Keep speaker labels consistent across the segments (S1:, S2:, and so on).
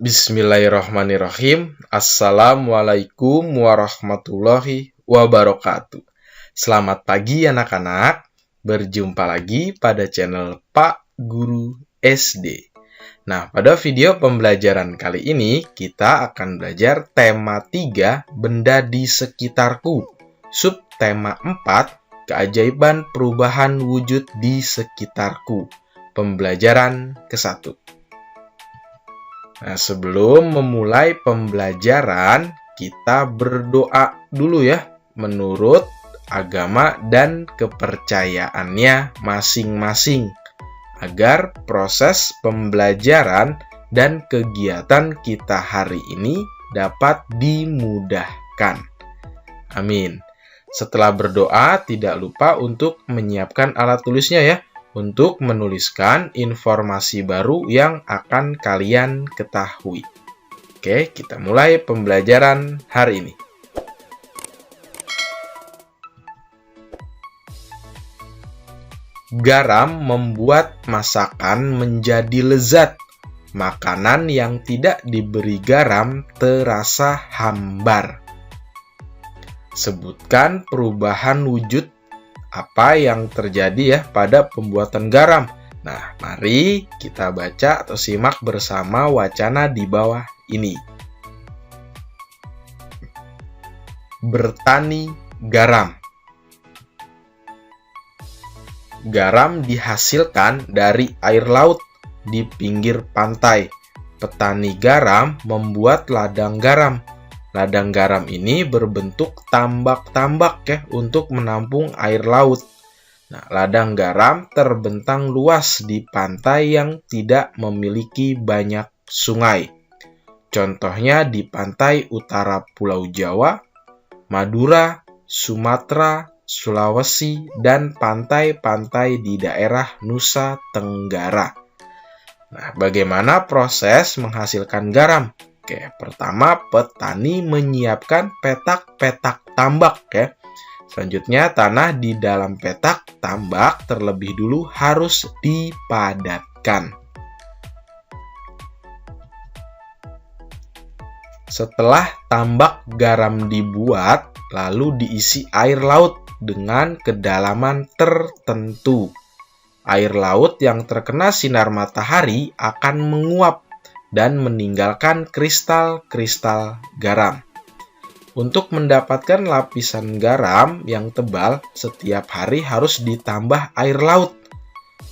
S1: Bismillahirrahmanirrahim. Assalamualaikum warahmatullahi wabarakatuh. Selamat pagi anak-anak. Berjumpa lagi pada channel Pak Guru SD. Nah, pada video pembelajaran kali ini kita akan belajar tema 3 benda di sekitarku. Subtema 4 keajaiban perubahan wujud di sekitarku. Pembelajaran ke-1. Nah, sebelum memulai pembelajaran, kita berdoa dulu ya, menurut agama dan kepercayaannya masing-masing, agar proses pembelajaran dan kegiatan kita hari ini dapat dimudahkan. Amin. Setelah berdoa, tidak lupa untuk menyiapkan alat tulisnya ya, untuk menuliskan informasi baru yang akan kalian ketahui. Oke, kita mulai pembelajaran hari ini. Garam membuat masakan menjadi lezat. Makanan yang tidak diberi garam terasa hambar. Sebutkan perubahan wujud apa yang terjadi ya pada pembuatan garam. Nah, mari kita baca atau simak bersama wacana di bawah ini. Bertani garam. Garam dihasilkan dari air laut di pinggir pantai. Petani garam membuat ladang garam. Ladang garam ini berbentuk tambak-tambak ya untuk menampung air laut. Nah, ladang garam terbentang luas di pantai yang tidak memiliki banyak sungai. Contohnya di pantai utara Pulau Jawa, Madura, Sumatera, Sulawesi, dan pantai-pantai di daerah Nusa Tenggara. Nah, bagaimana proses menghasilkan garam? Oke, pertama petani menyiapkan petak-petak tambak ya. Selanjutnya tanah di dalam petak tambak terlebih dulu harus dipadatkan. Setelah tambak garam dibuat, lalu diisi air laut dengan kedalaman tertentu. Air laut yang terkena sinar matahari akan menguap dan meninggalkan kristal-kristal garam. Untuk mendapatkan lapisan garam yang tebal, setiap hari harus ditambah air laut.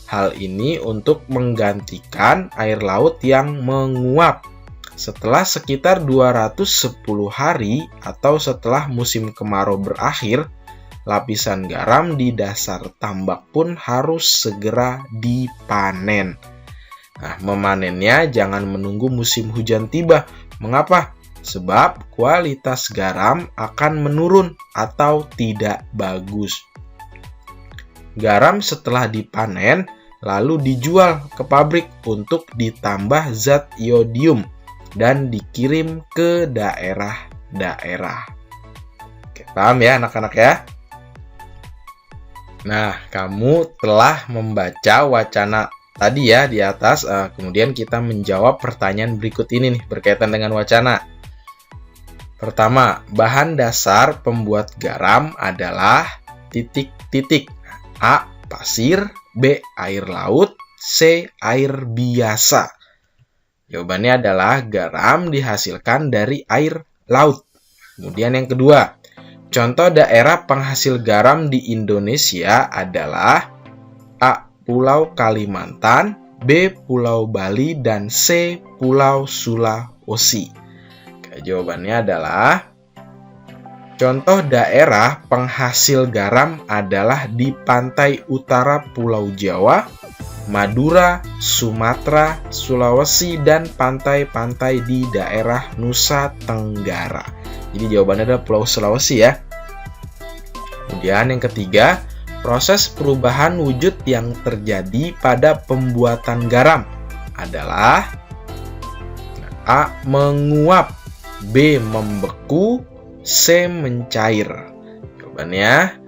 S1: Hal ini untuk menggantikan air laut yang menguap. Setelah sekitar 210 hari atau setelah musim kemarau berakhir, lapisan garam di dasar tambak pun harus segera dipanen. Nah, memanennya jangan menunggu musim hujan tiba. Mengapa? Sebab kualitas garam akan menurun atau tidak bagus. Garam setelah dipanen lalu dijual ke pabrik untuk ditambah zat iodium dan dikirim ke daerah-daerah. Oke, paham ya anak-anak ya? Nah, kamu telah membaca wacana tadi ya di atas, kemudian kita menjawab pertanyaan berikut ini nih berkaitan dengan wacana. Pertama, bahan dasar pembuat garam adalah titik-titik. A. Pasir, B. Air laut, C. Air biasa. Jawabannya adalah garam dihasilkan dari air laut. Kemudian yang kedua, contoh daerah penghasil garam di Indonesia adalah A. Pulau Kalimantan, B. Pulau Bali, dan C. Pulau Sulawesi. Oke, jawabannya adalah contoh daerah penghasil garam adalah di pantai utara Pulau Jawa, Madura, Sumatera, Sulawesi, dan pantai-pantai di daerah Nusa Tenggara. Jadi jawabannya adalah Pulau Sulawesi ya. Kemudian yang ketiga, proses perubahan wujud yang terjadi pada pembuatan garam adalah A. Menguap, B. Membeku, C. Mencair. Jawabannya,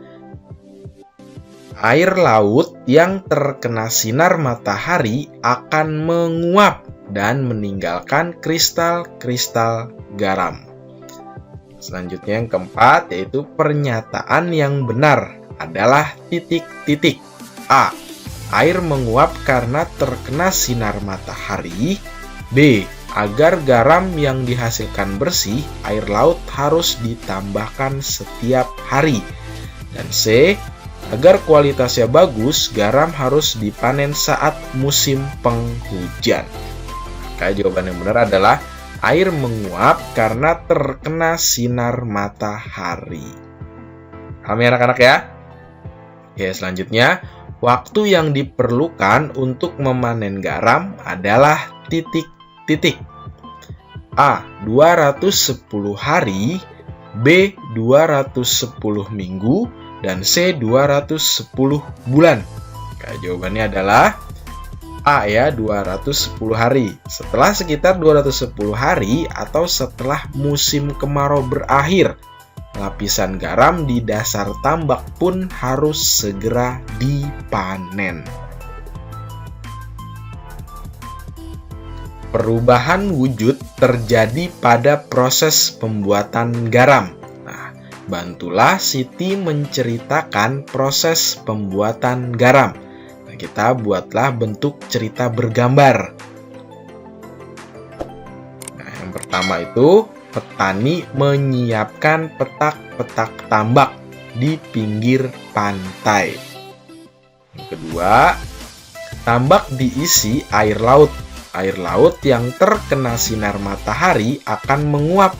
S1: air laut yang terkena sinar matahari akan menguap dan meninggalkan kristal-kristal garam. Selanjutnya yang keempat yaitu pernyataan yang benar adalah titik-titik. A. Air menguap karena terkena sinar matahari. B. Agar garam yang dihasilkan bersih, air laut harus ditambahkan setiap hari. Dan C. Agar kualitasnya bagus, garam harus dipanen saat musim penghujan. Maka jawaban yang benar adalah air menguap karena terkena sinar matahari. Paham ya anak-anak ya? Oke, selanjutnya, waktu yang diperlukan untuk memanen garam adalah titik-titik. A. 210 hari, B. 210 minggu, dan C. 210 bulan. Maka jawabannya adalah A ya, 210 hari. Setelah sekitar 210 hari atau setelah musim kemarau berakhir, lapisan garam di dasar tambak pun harus segera dipanen. Perubahan wujud terjadi pada proses pembuatan garam. Nah, bantulah Siti menceritakan proses pembuatan garam. Kita buatlah bentuk cerita bergambar. Nah, yang pertama itu petani menyiapkan petak-petak tambak di pinggir pantai. Yang kedua, tambak diisi air laut. Air laut yang terkena sinar matahari akan menguap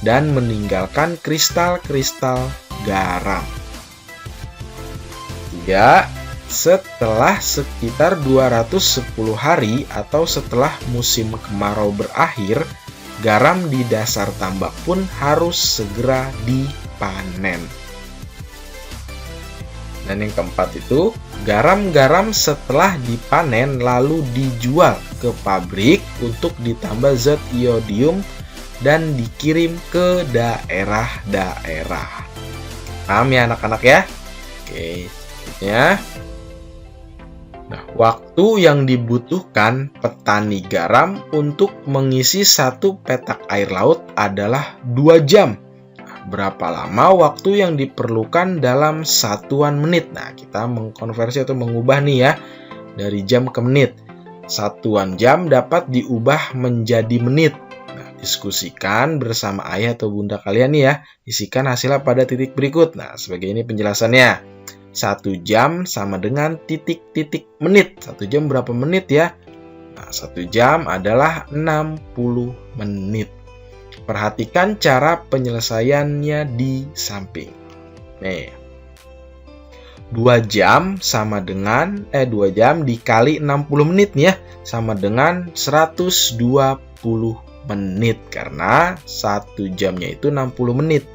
S1: dan meninggalkan kristal-kristal garam. Tiga, setelah sekitar 210 hari atau setelah musim kemarau berakhir, garam di dasar tambak pun harus segera dipanen. Dan yang keempat itu, garam-garam setelah dipanen lalu dijual ke pabrik untuk ditambah zat iodium dan dikirim ke daerah-daerah. Paham ya anak-anak ya? Oke, selanjutnya. Nah, waktu yang dibutuhkan petani garam untuk mengisi satu petak air laut adalah 2 jam. Nah, berapa lama waktu yang diperlukan dalam satuan menit? Nah, kita mengkonversi atau mengubah nih ya, dari jam ke menit. Satuan jam dapat diubah menjadi menit. Nah, diskusikan bersama ayah atau bunda kalian nih ya. Isikan hasilnya pada titik berikut. Nah, sebagai ini penjelasannya. 1 jam sama dengan titik-titik menit. 1 jam berapa menit ya? Nah, 1 jam adalah 60 menit. Perhatikan cara penyelesaiannya di samping. Nih. 2 jam sama dengan 2 jam dikali 60 menit nih ya, sama dengan 120 menit karena 1 jamnya itu 60 menit.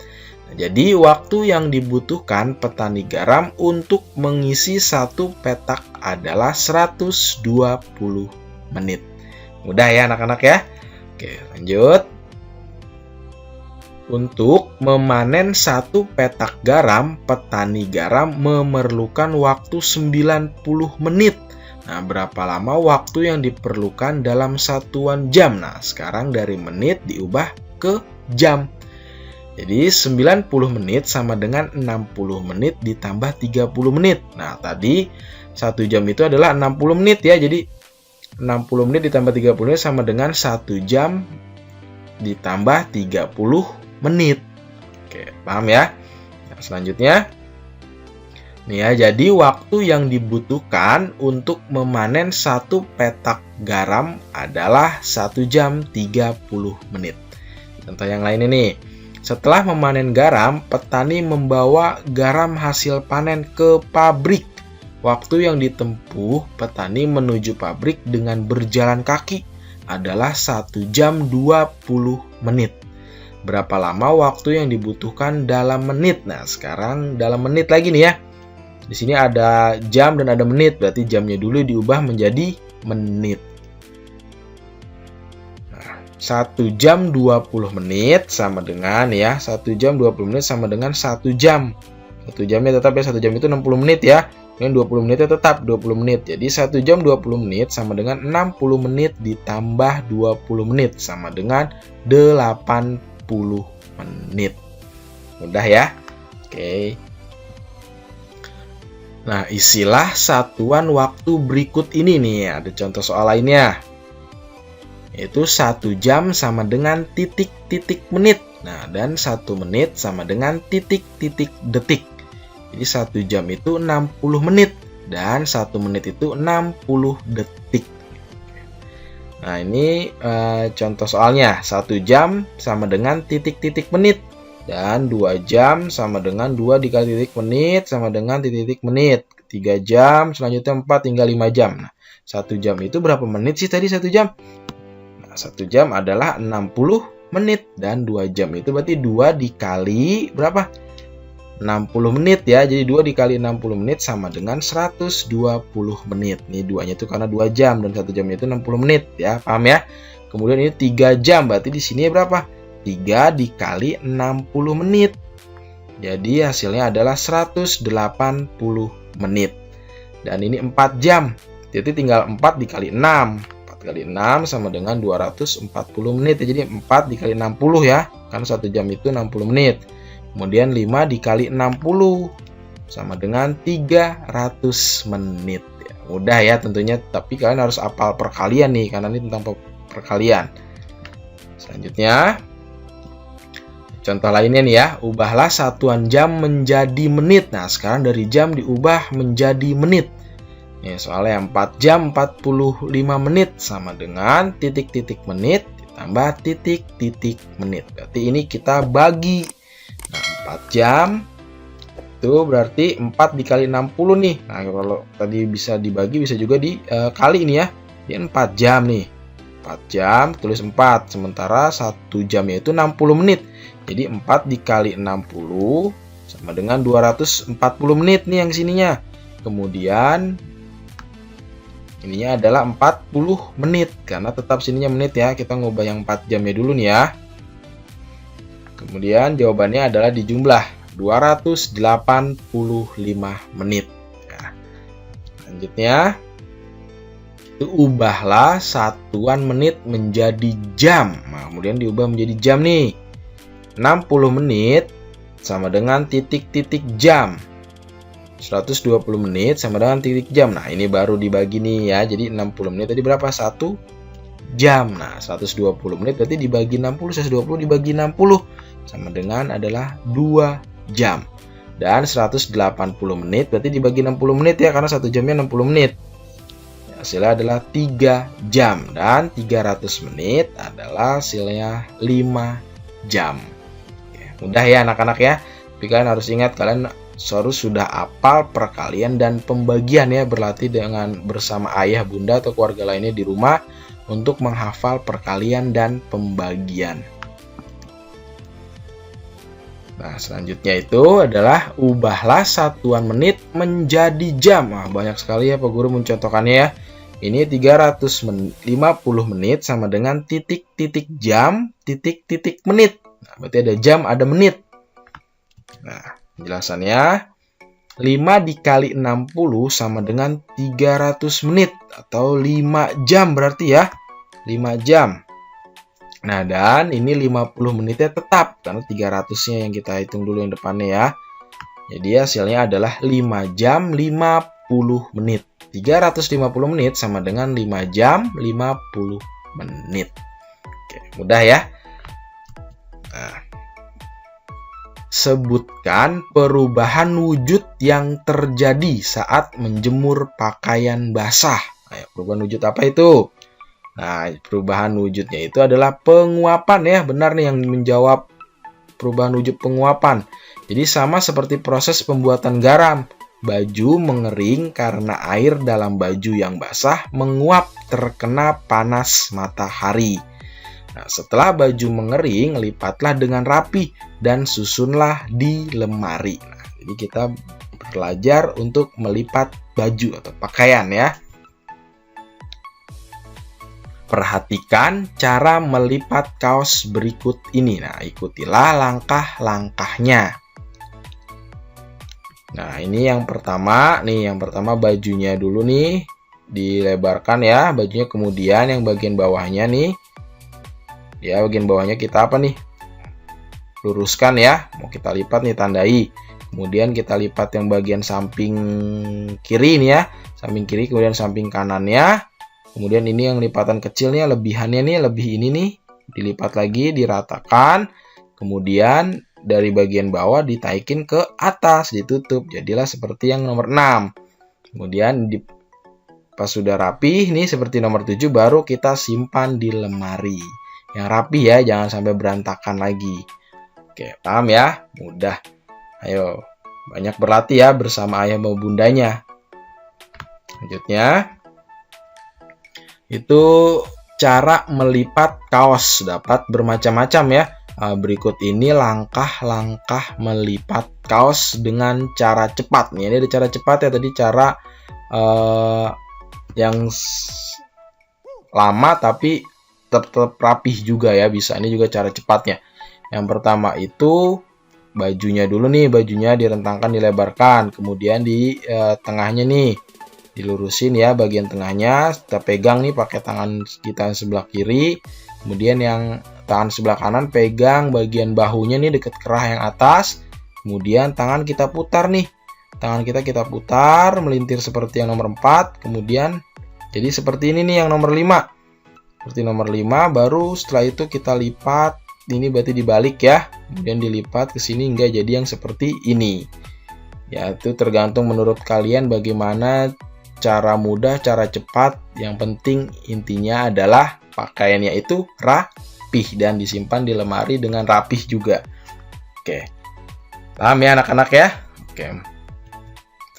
S1: Nah, jadi waktu yang dibutuhkan petani garam untuk mengisi satu petak adalah 120 menit. Mudah ya anak-anak ya? Oke, lanjut. Untuk memanen satu petak garam, petani garam memerlukan waktu 90 menit. Nah, berapa lama waktu yang diperlukan dalam satuan jam? Nah, sekarang dari menit diubah ke jam. Jadi 90 menit sama dengan 60 menit ditambah 30 menit. Nah, tadi 1 jam itu adalah 60 menit ya. Jadi 60 menit ditambah 30 menit sama dengan 1 jam ditambah 30 menit. Oke, paham ya? Nah, selanjutnya. Nih ya, jadi waktu yang dibutuhkan untuk memanen satu petak garam adalah 1 jam 30 menit. Contoh yang lain ini. Setelah memanen garam, petani membawa garam hasil panen ke pabrik. Waktu yang ditempuh petani menuju pabrik dengan berjalan kaki adalah 1 jam 20 menit. Berapa lama waktu yang dibutuhkan dalam menit? Nah, sekarang dalam menit lagi nih ya. Di sini ada jam dan ada menit, berarti jamnya dulu diubah menjadi menit. 1 jam 20 menit sama dengan ya, 1 jam 20 menit sama dengan 1 jam. 1 jamnya tetap ya, 1 jam itu 60 menit ya. Kemudian 20 menitnya tetap 20 menit. Jadi 1 jam 20 menit sama dengan 60 menit ditambah 20 menit sama dengan 80 menit. Mudah ya? Oke. Nah, isilah satuan waktu berikut ini nih. Ada contoh soal lainnya. Yaitu 1 jam sama dengan titik-titik menit. Nah, dan 1 menit sama dengan titik-titik detik. Jadi 1 jam itu 60 menit dan 1 menit itu 60 detik. Nah, ini contoh soalnya. 1 jam sama dengan titik-titik menit dan 2 jam sama dengan 2 dikali titik menit sama dengan titik-titik menit. 3 jam, selanjutnya 4 hingga 5 jam. Nah, 1 jam itu berapa menit sih tadi 1 jam? Nah, 1 jam adalah 60 menit dan 2 jam itu berarti 2 dikali berapa? 60 menit ya. Jadi 2 dikali 60 menit sama dengan 120 menit. Ini duanya itu karena 2 jam dan 1 jamnya itu 60 menit ya. Paham ya? Kemudian ini 3 jam. Berarti di sini berapa? 3 dikali 60 menit. Jadi hasilnya adalah 180 menit. Dan ini 4 jam. Jadi tinggal 4 dikali 6. 4 kali 6 sama dengan 240 menit. Jadi 4 dikali 60 ya. Karena 1 jam itu 60 menit. Kemudian 5 dikali 60 sama dengan 300 menit. Mudah ya tentunya, tapi kalian harus hafal perkalian nih, karena ini tentang perkalian. Selanjutnya, contoh lainnya nih ya, ubahlah satuan jam menjadi menit. Nah, sekarang dari jam diubah menjadi menit. Nih, soalnya 4 jam 45 menit sama dengan titik-titik menit ditambah titik-titik menit. Berarti ini kita bagi. Nah, 4 jam itu berarti 4 dikali 60 nih. Nah, kalau tadi bisa dibagi bisa juga dikali ini ya. Ini 4 jam nih. 4 jam tulis 4. Sementara 1 jamnya itu 60 menit. Jadi 4 dikali 60 sama dengan 240 menit nih yang sininya. Kemudian ininya adalah 40 menit. Karena tetap sininya menit ya. Kita ngubah yang 4 jamnya dulu nih ya. Kemudian jawabannya adalah dijumlah 285 menit. Ya. Selanjutnya, itu ubahlah satuan menit menjadi jam. Nah, kemudian diubah menjadi jam nih. 60 menit sama dengan titik-titik jam. 120 menit sama dengan titik jam. Nah, ini baru dibagi nih ya. Jadi 60 menit tadi berapa? 1 jam. Nah, 120 menit berarti dibagi 60, 120 dibagi 60 sama dengan adalah 2 jam. Dan 180 menit berarti dibagi 60 menit ya, karena 1 jamnya 60 menit. Hasilnya adalah 3 jam dan 300 menit adalah hasilnya 5 jam. Mudah ya anak-anak ya. Tapi kalian harus ingat, kalian harus sudah hafal perkalian dan pembagian ya, berlatih dengan bersama ayah, bunda atau keluarga lainnya di rumah untuk menghafal perkalian dan pembagian. Nah, selanjutnya itu adalah ubahlah satuan menit menjadi jam. Nah, banyak sekali ya Pak Guru mencontohkannya ya. Ini 350 menit sama dengan titik-titik jam, titik-titik menit. Nah, berarti ada jam, ada menit. Nah, penjelasannya 5 dikali 60 sama dengan 300 menit atau 5 jam berarti ya. 5 jam. Nah, dan ini 50 menitnya tetap karena 300-nya yang kita hitung dulu yang depannya ya. Jadi hasilnya adalah 5 jam 50 menit. 350 menit sama dengan 5 jam 50 menit. Oke, mudah ya. Nah, sebutkan perubahan wujud yang terjadi saat menjemur pakaian basah. Ayo, perubahan wujud apa itu? Nah, perubahan wujudnya itu adalah penguapan ya. Benar nih yang menjawab perubahan wujud penguapan. Jadi sama seperti proses pembuatan garam. Baju mengering karena air dalam baju yang basah menguap terkena panas matahari. Nah, setelah baju mengering, lipatlah dengan rapi dan susunlah di lemari. Nah, jadi kita belajar untuk melipat baju atau pakaian ya. Perhatikan cara melipat kaos berikut ini. Nah, ikutilah langkah-langkahnya. Nah, ini yang pertama. Nih, yang pertama bajunya dulu nih. Dilebarkan ya bajunya. Kemudian yang bagian bawahnya nih. Ya, bagian bawahnya kita apa nih? Luruskan ya. Mau kita lipat nih, tandai. Kemudian kita lipat yang bagian samping kiri nih ya. Samping kiri, kemudian samping kanannya. Kemudian ini yang lipatan kecilnya, lebihannya nih, lebih ini nih. Dilipat lagi, diratakan. Kemudian dari bagian bawah ditaikin ke atas, ditutup. Jadilah seperti yang nomor 6. Kemudian pas sudah rapi, nih seperti nomor 7, baru kita simpan di lemari. Yang rapi ya, jangan sampai berantakan lagi. Oke, paham ya? Mudah. Ayo, banyak berlatih ya bersama ayah maupun bundanya. Selanjutnya, itu cara melipat kaos dapat bermacam-macam ya. Berikut ini langkah-langkah melipat kaos dengan cara cepat. Nih, ini ada cara cepat ya, tadi cara yang lama tapi tetap rapih juga ya, bisa. Ini juga cara cepatnya. Yang pertama itu bajunya dulu nih, bajunya direntangkan, dilebarkan, kemudian di tengahnya nih dilurusin ya, bagian tengahnya kita pegang nih pakai tangan kita sebelah kiri, kemudian yang tangan sebelah kanan pegang bagian bahunya nih dekat kerah yang atas, kemudian tangan kita putar nih, tangan kita putar melintir seperti yang nomor 4, kemudian jadi seperti ini nih yang nomor 5, seperti nomor 5, baru setelah itu kita lipat. Ini berarti dibalik ya, kemudian dilipat ke sini hingga jadi yang seperti ini. Ya, itu tergantung menurut kalian bagaimana cara mudah, cara cepat. Yang penting intinya adalah pakaiannya itu rapih dan disimpan di lemari dengan rapih juga. Oke, paham ya anak-anak ya? Oke,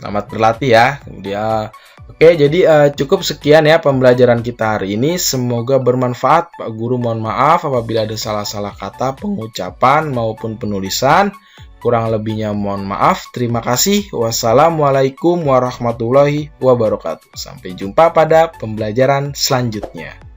S1: selamat berlatih ya. Kemudian oke, jadi cukup sekian ya pembelajaran kita hari ini. Semoga bermanfaat. Pak Guru mohon maaf apabila ada salah-salah kata, pengucapan maupun penulisan. Kurang lebihnya mohon maaf. Terima kasih. Wassalamualaikum warahmatullahi wabarakatuh. Sampai jumpa pada pembelajaran selanjutnya.